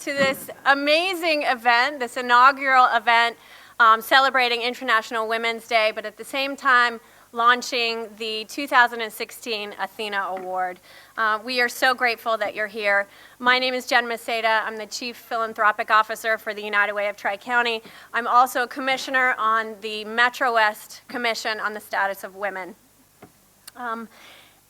to this amazing event, this inaugural event celebrating International Women's Day, but at the same time launching the 2016 Athena Award. We are so grateful that you're here. My name is Jen Maceda. I'm the Chief Philanthropic Officer for the United Way of Tri-County. I'm also a commissioner on the Metro West Commission on the Status of Women.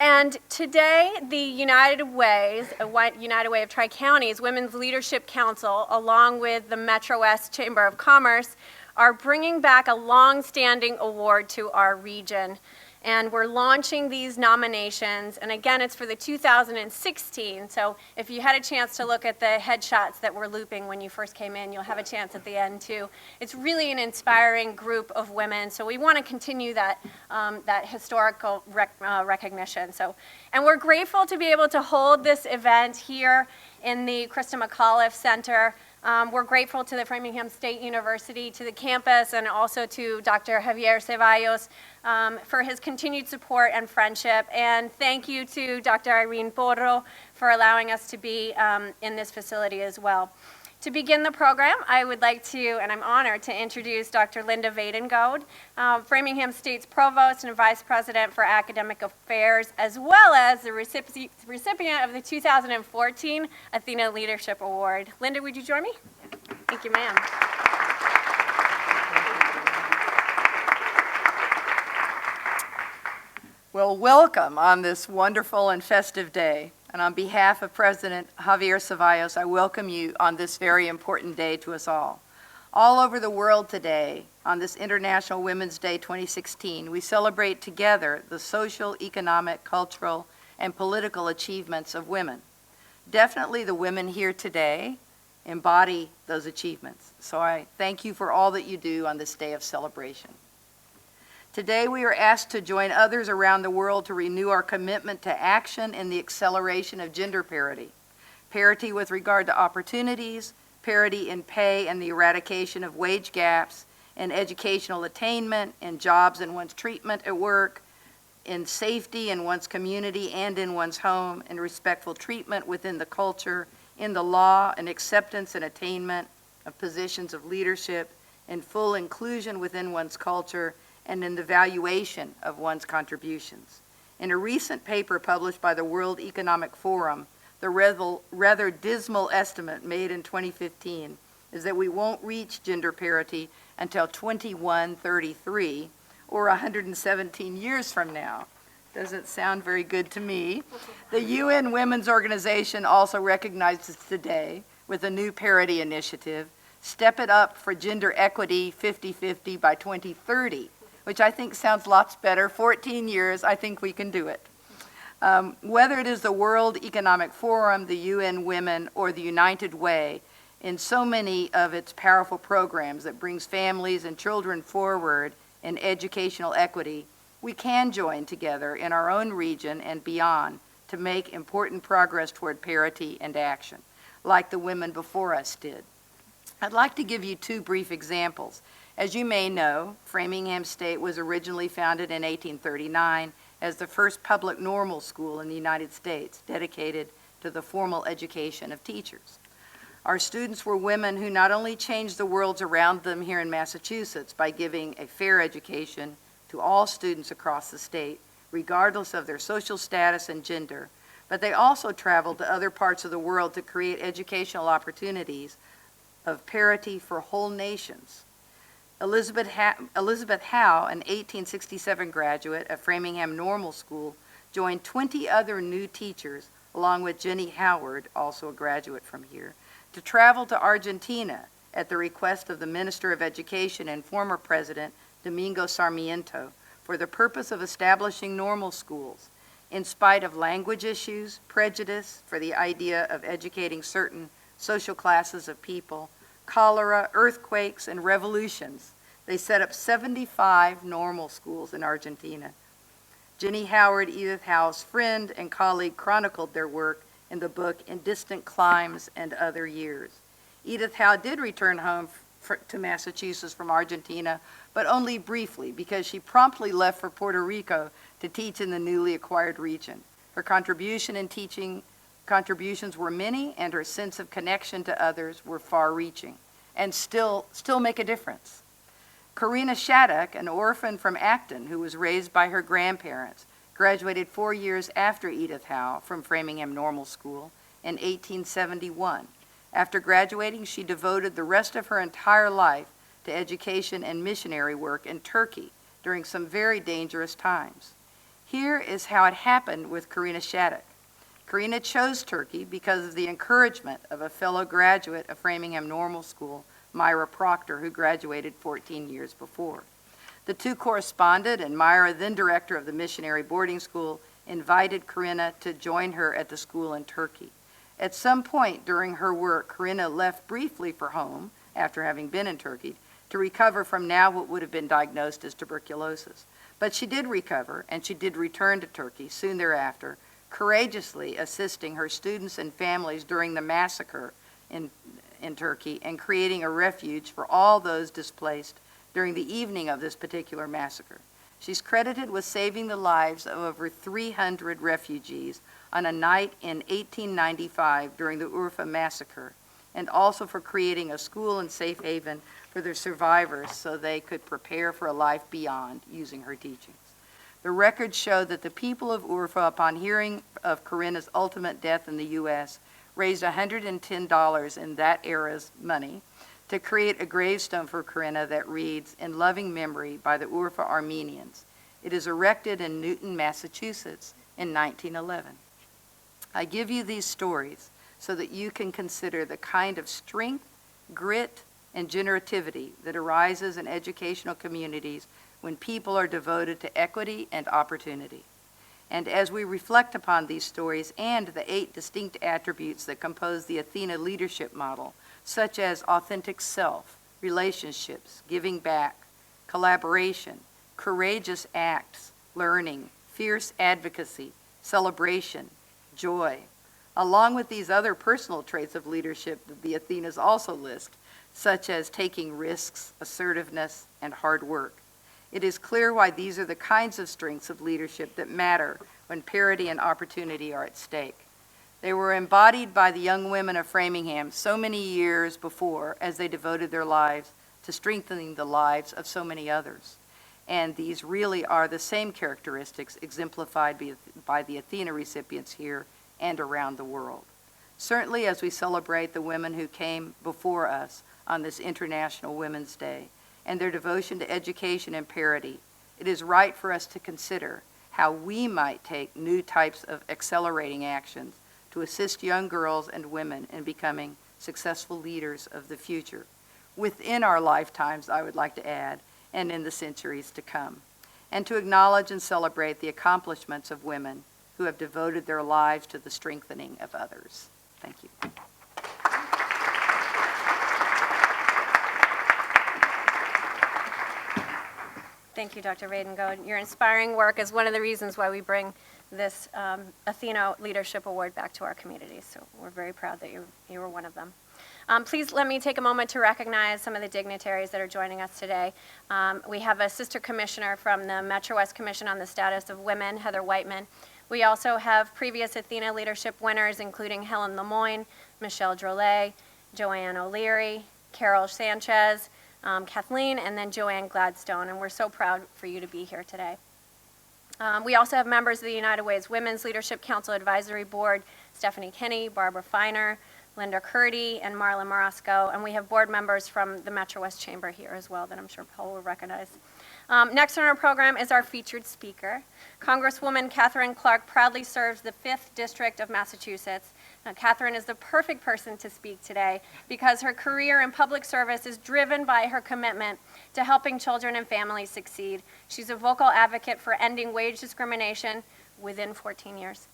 And today, the United Way of Tri-Counties Women's Leadership Council, along with the Metro West Chamber of Commerce, are bringing back a long-standing award to our region. And we're launching these nominations, and again, it's for the 2016, so if you had a chance to look at the headshots that we're looping when you first came in, you'll have a chance at the end too. It's really an inspiring group of women, so we want to continue that, that historical recognition. And we're grateful to be able to hold this event here in the Christa McAuliffe Center. We're grateful to the Framingham State University, to the campus, and also to Dr. Javier Ceballos for his continued support and friendship. And thank you to Dr. Irene Porro for allowing us to be in this facility as well. To begin the program, I would like to, and I'm honored to introduce Dr. Linda Vadengoed, Framingham State's Provost and Vice President for Academic Affairs, as well as the recipient of the 2014 Athena Leadership Award. Linda, would you join me? Thank you, ma'am. Well, welcome on this wonderful and festive day. And on behalf of President Javier Ceballos, I welcome you on this very important day to us all. All over the world today, on this International Women's Day 2016, we celebrate together the social, economic, cultural, and political achievements of women. Definitely the women here today embody those achievements. So I thank you for all that you do on this day of celebration. Today we are asked to join others around the world to renew our commitment to action in the acceleration of gender parity. Parity with regard to opportunities, parity in pay and the eradication of wage gaps, in educational attainment, in jobs and one's treatment at work, in safety in one's community and in one's home, in respectful treatment within the culture, in the law, and acceptance and attainment of positions of leadership, in full inclusion within one's culture, and in the valuation of one's contributions. In a recent paper published by the World Economic Forum, the rather dismal estimate made in 2015 is that we won't reach gender parity until 2133, or 117 years from now. Doesn't sound very good to me. The UN Women's Organization also recognizes today with a new parity initiative, Step It Up for Gender Equity 50-50 by 2030, which I think sounds lots better. 14 years, I think we can do it. Whether it is the World Economic Forum, the UN Women, or the United Way, in so many of its powerful programs that brings families and children forward in educational equity, we can join together in our own region and beyond to make important progress toward parity and action, like the women before us did. I'd like to give you two brief examples. As you may know, Framingham State was originally founded in 1839 as the first public normal school in the United States dedicated to the formal education of teachers. Our students were women who not only changed the worlds around them here in Massachusetts by giving a fair education to all students across the state, regardless of their social status and gender, but they also traveled to other parts of the world to create educational opportunities of parity for whole nations. Elizabeth Howe, an 1867 graduate of Framingham Normal School, joined 20 other new teachers, along with Jenny Howard, also a graduate from here, to travel to Argentina at the request of the Minister of Education and former President Domingo Sarmiento for the purpose of establishing normal schools, in spite of language issues, prejudice for the idea of educating certain social classes of people, cholera, earthquakes, and revolutions. They set up 75 normal schools in Argentina. Jenny Howard, Edith Howe's friend and colleague, chronicled their work in the book In Distant Climes and Other Years. Edith Howe did return home to Massachusetts from Argentina, but only briefly because she promptly left for Puerto Rico to teach in the newly acquired region. Her contribution in teaching contributions were many, and her sense of connection to others were far-reaching and still make a difference. Karina Shattuck, an orphan from Acton who was raised by her grandparents, graduated 4 years after Edith Howe from Framingham Normal School in 1871. After graduating, she devoted the rest of her entire life to education and missionary work in Turkey during some very dangerous times. Here is how it happened with Karina Shattuck. Karina chose Turkey because of the encouragement of a fellow graduate of Framingham Normal School, Myra Proctor, who graduated 14 years before. The two corresponded, and Myra, then director of the missionary boarding school, invited Karina to join her at the school in Turkey. At some point during her work, Karina left briefly for home, after having been in Turkey, to recover from now what would have been diagnosed as tuberculosis. But she did recover, and she did return to Turkey soon thereafter, courageously assisting her students and families during the massacre in Turkey and creating a refuge for all those displaced during the evening of this particular massacre. She's credited with saving the lives of over 300 refugees on a night in 1895 during the Urfa massacre, and also for creating a school and safe haven for their survivors so they could prepare for a life beyond using her teachings. The records show that the people of Urfa, upon hearing of Karina's ultimate death in the U.S., raised $110 in that era's money to create a gravestone for Karina that reads, "In loving memory by the Urfa Armenians." It is erected in Newton, Massachusetts in 1911. I give you these stories so that you can consider the kind of strength, grit, and generativity that arises in educational communities when people are devoted to equity and opportunity. And as we reflect upon these stories and the 8 distinct attributes that compose the Athena leadership model, such as authentic self, relationships, giving back, collaboration, courageous acts, learning, fierce advocacy, celebration, joy, along with these other personal traits of leadership that the Athenas also list, such as taking risks, assertiveness, and hard work. It is clear why these are the kinds of strengths of leadership that matter when parity and opportunity are at stake. They were embodied by the young women of Framingham so many years before as they devoted their lives to strengthening the lives of so many others. And these really are the same characteristics exemplified by the Athena recipients here and around the world. Certainly as we celebrate the women who came before us on this International Women's Day and their devotion to education and parity, it is right for us to consider how we might take new types of accelerating actions to assist young girls and women in becoming successful leaders of the future, within our lifetimes, I would like to add, and in the centuries to come, and to acknowledge and celebrate the accomplishments of women who have devoted their lives to the strengthening of others. Thank you. Thank you, Dr. Vadengode. Your inspiring work is one of the reasons why we bring this Athena Leadership Award back to our community. So we're very proud that you were one of them. Please let me take a moment to recognize some of the dignitaries that are joining us today. We have a sister commissioner from the Metro West Commission on the Status of Women, Heather Whiteman. We also have previous Athena Leadership winners, including Helen Lemoyne, Michelle Drolet, Joanne O'Leary, Carol Sanchez, Kathleen, and then Joanne Gladstone, and we're so proud for you to be here today. We also have members of the United Way's Women's Leadership Council Advisory Board, Stephanie Kinney, Barbara Feiner, Linda Curdy, and Marla Morosco, and we have board members from the Metro West Chamber here as well that I'm sure Paul will recognize. Next on our program is our featured speaker. Congresswoman Katherine Clark proudly serves the 5th District of Massachusetts. Now, Katherine is the perfect person to speak today because her career in public service is driven by her commitment to helping children and families succeed. She's a vocal advocate for ending wage discrimination within 14 years,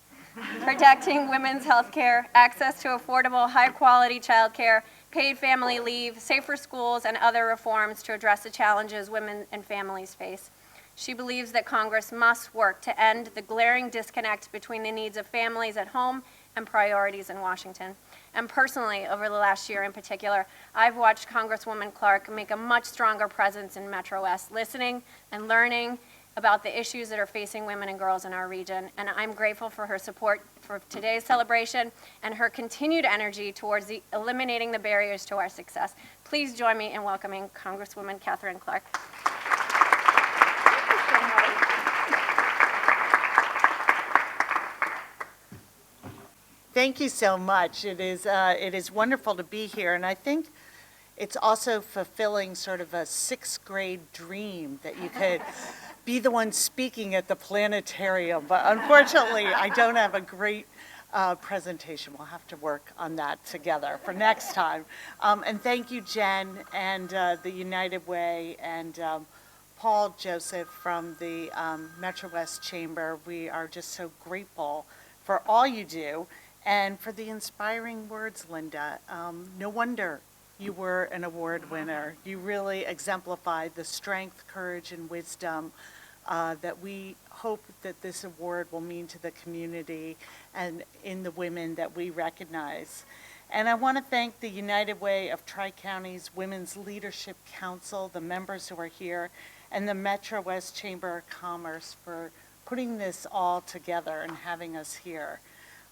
protecting women's health care, access to affordable, high-quality child care, paid family leave, safer schools, and other reforms to address the challenges women and families face. She believes that Congress must work to end the glaring disconnect between the needs of families at home and priorities in Washington. And personally, over the last year in particular, I've watched Congresswoman Clark make a much stronger presence in Metro West, listening and learning about the issues that are facing women and girls in our region, and I'm grateful for her support for today's celebration and her continued energy towards eliminating the barriers to our success. Please join me in welcoming Congresswoman Katherine Clark. Thank you so much. It is wonderful to be here, and I think it's also fulfilling sort of a sixth grade dream that you could be the one speaking at the planetarium. But unfortunately, I don't have a great presentation. We'll have to work on that together for next time. And thank you, Jen, and the United Way, and Paul Joseph from the Metro West Chamber. We are just so grateful for all you do and for the inspiring words, Linda. No wonder you were an award winner. You really exemplified the strength, courage, and wisdom that we hope that this award will mean to the community and in the women that we recognize. And I want to thank the United Way of Tri-Counties Women's Leadership Council, the members who are here, and the Metro West Chamber of Commerce for putting this all together and having us here.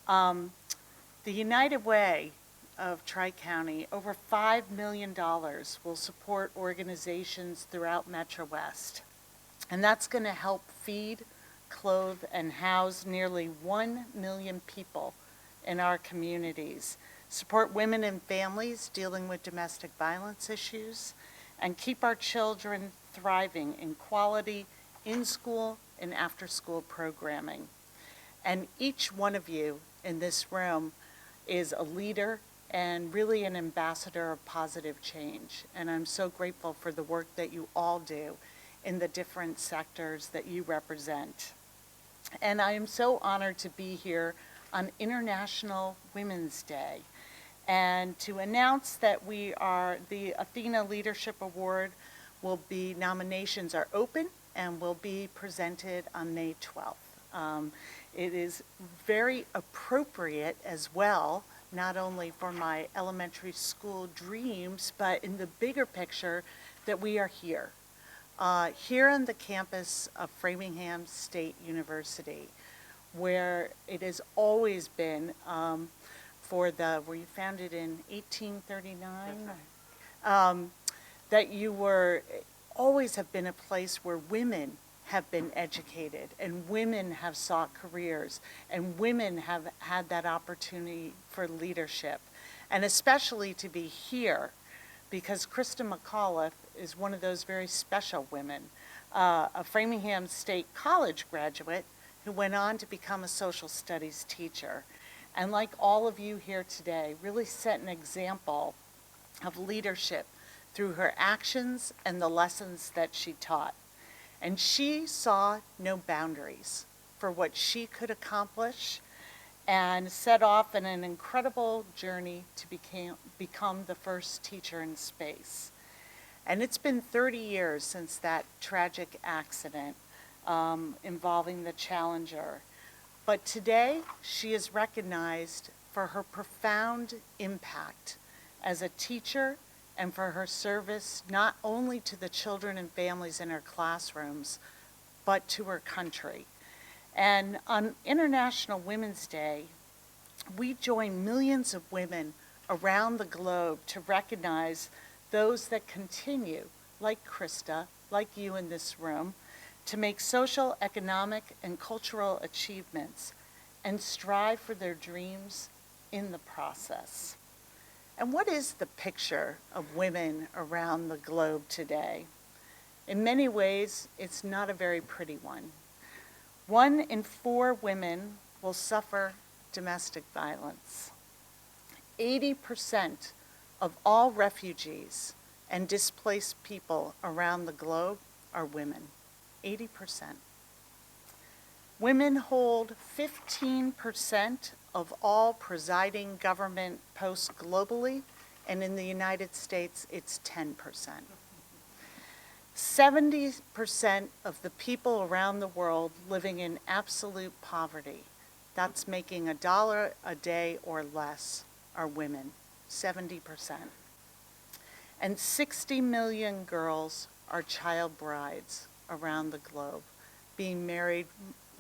The United Way of Tri-County, over $5 million will support organizations throughout Metro West. And that's going to help feed, clothe, and house nearly 1 million people in our communities, support women and families dealing with domestic violence issues, and keep our children thriving in quality in-school and after-school programming. And each one of you in this room is a leader and really an ambassador of positive change. And I'm so grateful for the work that you all do in the different sectors that you represent. And I am so honored to be here on International Women's Day and to announce that the Athena Leadership Award nominations are open and will be presented on May 12th. It is very appropriate as well, not only for my elementary school dreams, but in the bigger picture that we are here. Here on the campus of Framingham State University, where it has always been were you founded in 1839? Right. That you always have been a place where women have been educated and women have sought careers and women have had that opportunity for leadership. And especially to be here because Christa McAuliffe is one of those very special women, a Framingham State College graduate who went on to become a social studies teacher. And like all of you here today, really set an example of leadership through her actions and the lessons that she taught. And she saw no boundaries for what she could accomplish and set off on an incredible journey to become the first teacher in space. And it's been 30 years since that tragic accident involving the Challenger. But today, she is recognized for her profound impact as a teacher and for her service not only to the children and families in her classrooms, but to her country. And on International Women's Day, we join millions of women around the globe to recognize those that continue, like Christa, like you in this room, to make social, economic, and cultural achievements and strive for their dreams in the process. And what is the picture of women around the globe today? In many ways, it's not a very pretty one. 1 in 4 women will suffer domestic violence. 80% of all refugees and displaced people around the globe are women. 80%. Women hold 15% of all presiding government posts globally, and in the United States, it's 10%. 70% of the people around the world living in absolute poverty, that's making $1 a day or less, are women, 70%. And 60 million girls are child brides around the globe. being married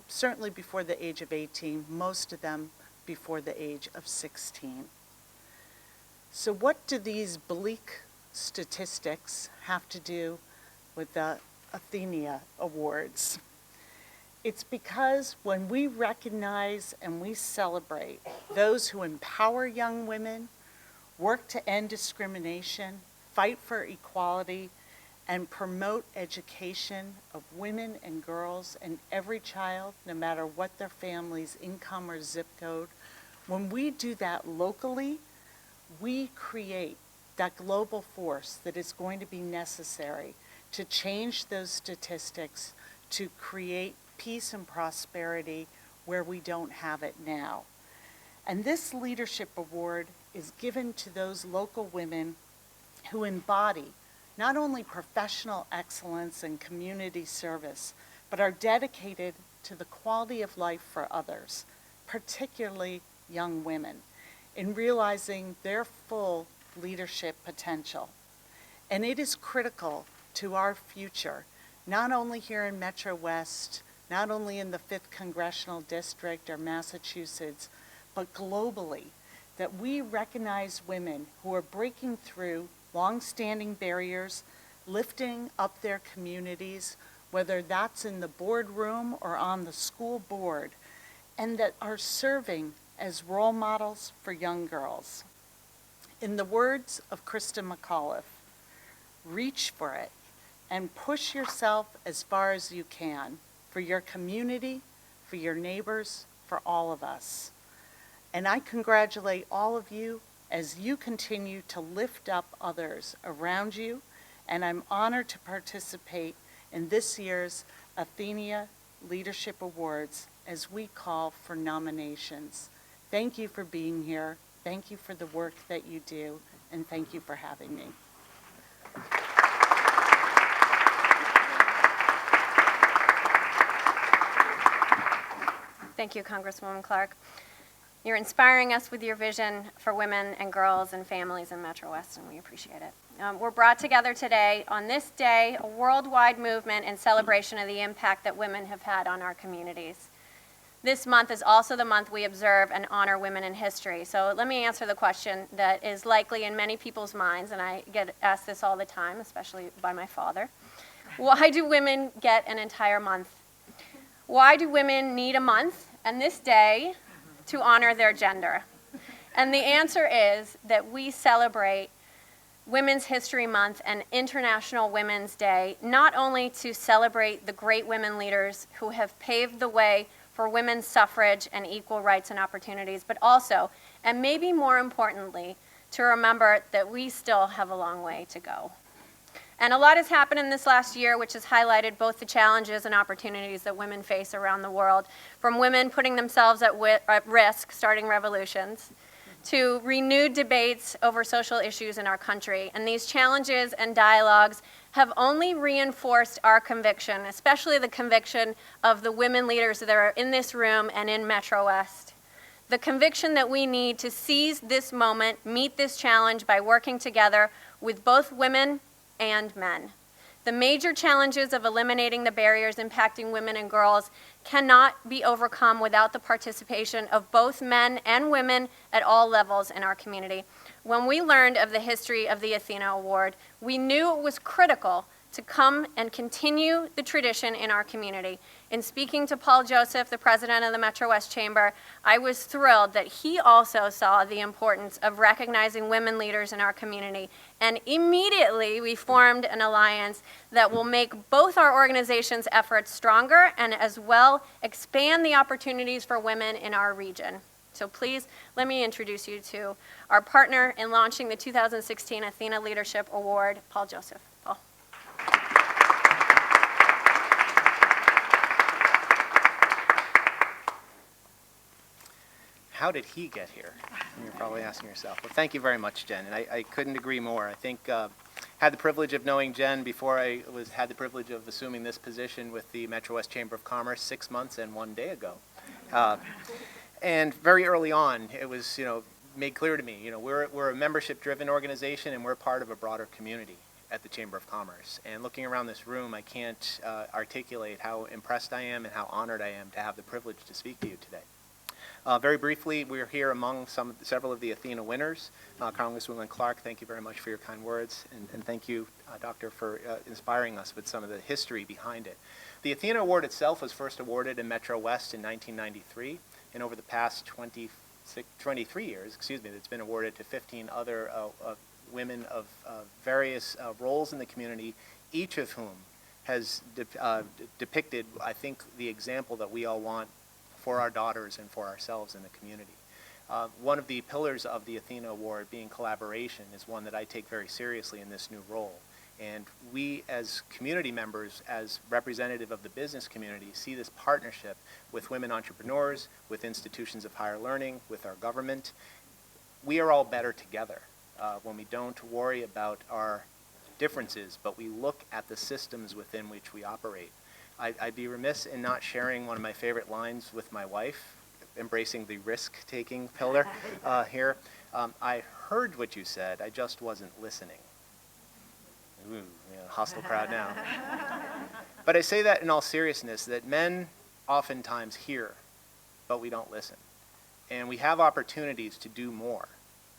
certainly before the age of 18, most of them before the age of 16. So what do these bleak statistics have to do with the Athenia Awards? It's because when we recognize and we celebrate those who empower young women, work to end discrimination, fight for equality, and promote education of women and girls and every child, no matter what their family's income or zip code, when we do that locally, we create that global force that is going to be necessary to change those statistics, to create peace and prosperity where we don't have it now. And this leadership award is given to those local women who embody not only professional excellence and community service, but are dedicated to the quality of life for others, particularly young women, in realizing their full leadership potential. And it is critical to our future, not only here in Metro West, not only in the 5th Congressional District or Massachusetts, but globally, that we recognize women who are breaking through long-standing barriers, lifting up their communities, whether that's in the boardroom or on the school board, and that are serving as role models for young girls. In the words of Christa McAuliffe, reach for it and push yourself as far as you can for your community, for your neighbors, for all of us. And I congratulate all of you as you continue to lift up others around you, and I'm honored to participate in this year's Athenia Leadership Awards as we call for nominations. Thank you for being here, thank you for the work that you do, and thank you for having me. Thank you, Congresswoman Clark. You're inspiring us with your vision for women and girls and families in Metro West, and we appreciate it. We're brought together today on this day, a worldwide movement in celebration of the impact that women have had on our communities. This month is also the month we observe and honor women in history. So let me answer the question that is likely in many people's minds, and I get asked this all the time, especially by my father. Why do women get an entire month? Why do women need a month and this day to honor their gender? And the answer is that we celebrate Women's History Month and International Women's Day not only to celebrate the great women leaders who have paved the way for women's suffrage and equal rights and opportunities, but also, and maybe more importantly, to remember that we still have a long way to go. And a lot has happened in this last year, which has highlighted both the challenges and opportunities that women face around the world, from women putting themselves at risk, starting revolutions, to renewed debates over social issues in our country. And these challenges and dialogues have only reinforced our conviction, especially the conviction of the women leaders that are in this room and in Metro West. The conviction that we need to seize this moment, meet this challenge by working together with both women and men. The major challenges of eliminating the barriers impacting women and girls cannot be overcome without the participation of both men and women at all levels in our community. When we learned of the history of the Athena Award, we knew it was critical to come and continue the tradition in our community. In speaking to Paul Joseph, the president of the Metro West Chamber, I was thrilled that he also saw the importance of recognizing women leaders in our community. And immediately we formed an alliance that will make both our organizations' efforts stronger and as well expand the opportunities for women in our region. So please, let me introduce you to our partner in launching the 2016 Athena Leadership Award, Paul Joseph. Paul. How did he get here? You're probably asking yourself. Well, thank you very much, Jen, and I couldn't agree more. I think had the privilege of knowing Jen before I had the privilege of assuming this position with the Metro West Chamber of Commerce 6 months and 1 day ago. And very early on, it was made clear to me, we're a membership-driven organization and we're part of a broader community. at the Chamber of Commerce. And looking around this room, I can't articulate how impressed I am and how honored I am to have the privilege to speak to you today. Very briefly, we're here among several of the Athena winners. Congresswoman Clark, thank you very much for your kind words, and thank you, Doctor, for inspiring us with some of the history behind it. The Athena Award itself was first awarded in Metro West in 1993, and over the past 23 years, it's been awarded to 15 other women of various roles in the community, each of whom has depicted, I think, the example that we all want for our daughters and for ourselves in the community. One of the pillars of the Athena Award, being collaboration, is one that I take very seriously in this new role. And we as community members, as representative of the business community, see this partnership with women entrepreneurs, with institutions of higher learning, with our government. We are all better together when we don't worry about our differences, but we look at the systems within which we operate. I'd be remiss in not sharing one of my favorite lines with my wife, embracing the risk-taking pillar here. I heard what you said, I just wasn't listening. Ooh, hostile crowd now. But I say that in all seriousness, that men oftentimes hear, but we don't listen. And we have opportunities to do more,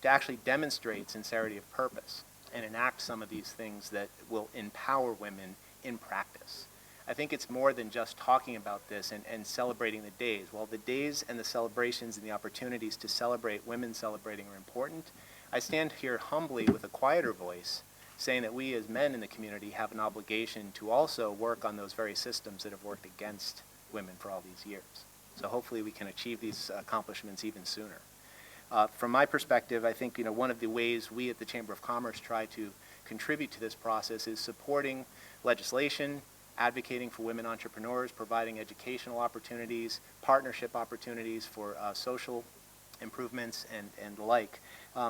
to actually demonstrate sincerity of purpose and enact some of these things that will empower women in practice. I think it's more than just talking about this and celebrating the days. While the days and the celebrations and the opportunities to celebrate women celebrating are important, I stand here humbly with a quieter voice, saying that we as men in the community have an obligation to also work on those very systems that have worked against women for all these years. So hopefully we can achieve these accomplishments even sooner. From my perspective, I think one of the ways we at the Chamber of Commerce try to contribute to this process is supporting legislation, advocating for women entrepreneurs, providing educational opportunities, partnership opportunities for social improvements and the like.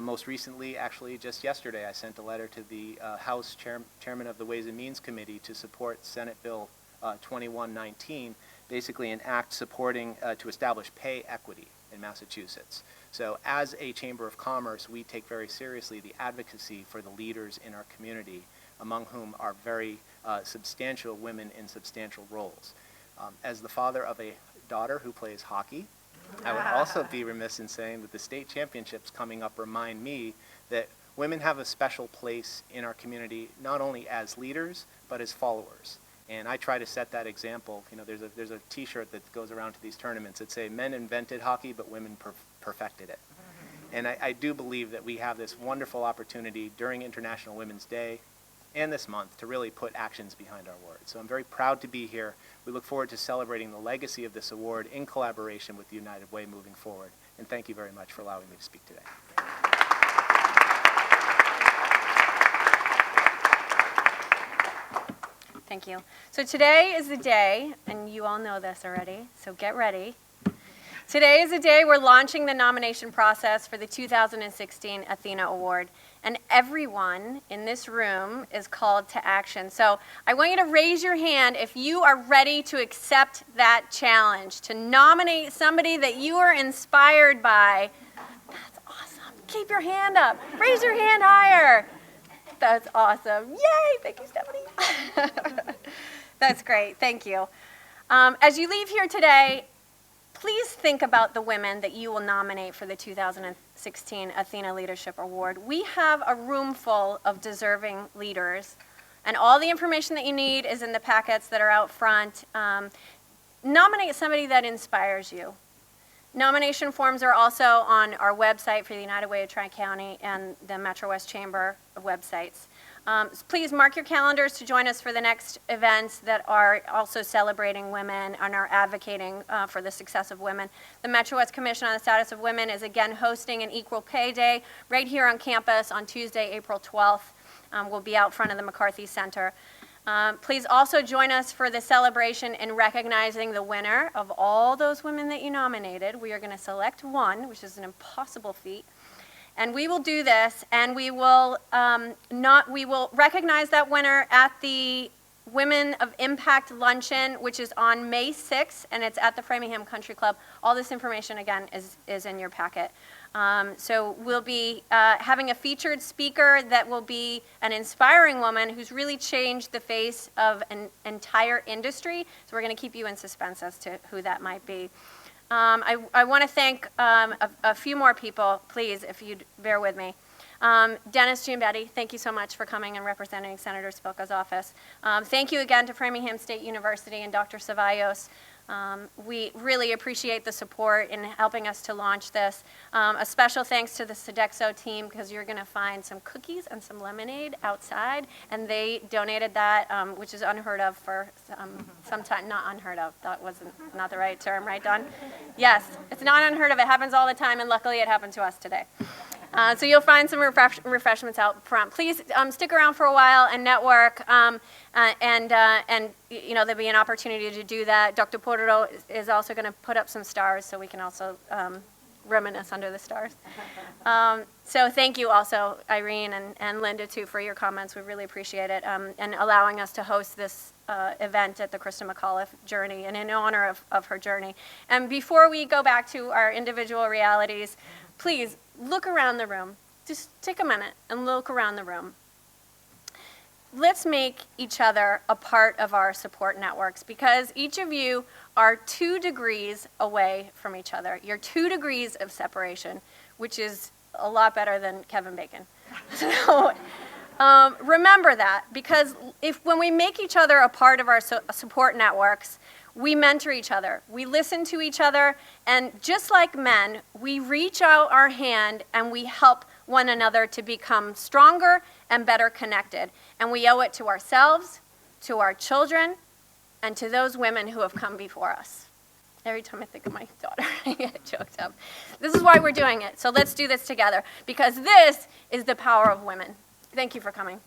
Most recently, actually just yesterday, I sent a letter to the House Chairman of the Ways and Means Committee to support Senate Bill 2119, basically an act supporting to establish pay equity in Massachusetts. So as a Chamber of Commerce, we take very seriously the advocacy for the leaders in our community, among whom are very substantial women in substantial roles. As the father of a daughter who plays hockey, I would also be remiss in saying that the state championships coming up remind me that women have a special place in our community, not only as leaders, but as followers. And I try to set that example. There's a T-shirt that goes around to these tournaments that say, men invented hockey, but women perfected it. And I do believe that we have this wonderful opportunity during International Women's Day and this month to really put actions behind our words. So I'm very proud to be here. We look forward to celebrating the legacy of this award in collaboration with the United Way moving forward. And thank you very much for allowing me to speak today. Thank you. So today is the day, and you all know this already, so get ready. Today is the day we're launching the nomination process for the 2016 Athena Award, and everyone in this room is called to action. So I want you to raise your hand if you are ready to accept that challenge, to nominate somebody that you are inspired by. That's awesome. Keep your hand up. Raise your hand higher. That's awesome. Yay! Thank you, Stephanie. That's great. Thank you. As you leave here today, please think about the women that you will nominate for the 2016 Athena Leadership Award. We have a room full of deserving leaders, and all the information that you need is in the packets that are out front. Nominate somebody that inspires you. Nomination forms are also on our website for the United Way of Tri-County and the Metro West Chamber websites. Please mark your calendars to join us for the next events that are also celebrating women and are advocating for the success of women. The Metro West Commission on the Status of Women is again hosting an Equal Pay Day right here on campus on Tuesday, April 12th. We'll be out front of the McCarthy Center. Please also join us for the celebration in recognizing the winner of all those women that you nominated. We are going to select one, which is an impossible feat. And we will do this, and we will recognize that winner at the Women of Impact Luncheon, which is on May 6th, and it's at the Framingham Country Club. All this information, again, is in your packet. So we'll be having a featured speaker that will be an inspiring woman who's really changed the face of an entire industry. So we're going to keep you in suspense as to who that might be. I want to thank a few more people, please, if you'd bear with me. Dennis Giambetti, thank you so much for coming and representing Senator Spilka's office. Thank you again to Framingham State University and Dr. Ceballos. We really appreciate the support in helping us to launch this. A special thanks to the Sodexo team, because you're going to find some cookies and some lemonade outside, and they donated that, which is unheard of for some time. Not unheard of. That wasn't not the right term, right, Don? Yes, it's not unheard of. It happens all the time, and luckily it happened to us today. So you'll find some refreshments out front. Please stick around for a while and network, and you know, there'll be an opportunity to do that. Dr. Portero is also going to put up some stars, so we can also reminisce under the stars. So thank you also, Irene and Linda, too, for your comments. We really appreciate it, and allowing us to host this event at the Christa McAuliffe Journey, and in honor of her journey. And before we go back to our individual realities, please look around the room. Just take a minute and look around the room. Let's make each other a part of our support networks, because each of you are 2 degrees away from each other. You're 2 degrees of separation, which is a lot better than Kevin Bacon. So remember that, because when we make each other a part of our support networks, we mentor each other, we listen to each other, and just like men, we reach out our hand and we help one another to become stronger and better connected. And we owe it to ourselves, to our children, and to those women who have come before us. Every time I think of my daughter, I get choked up. This is why we're doing it. So let's do this together, because this is the power of women. Thank you for coming.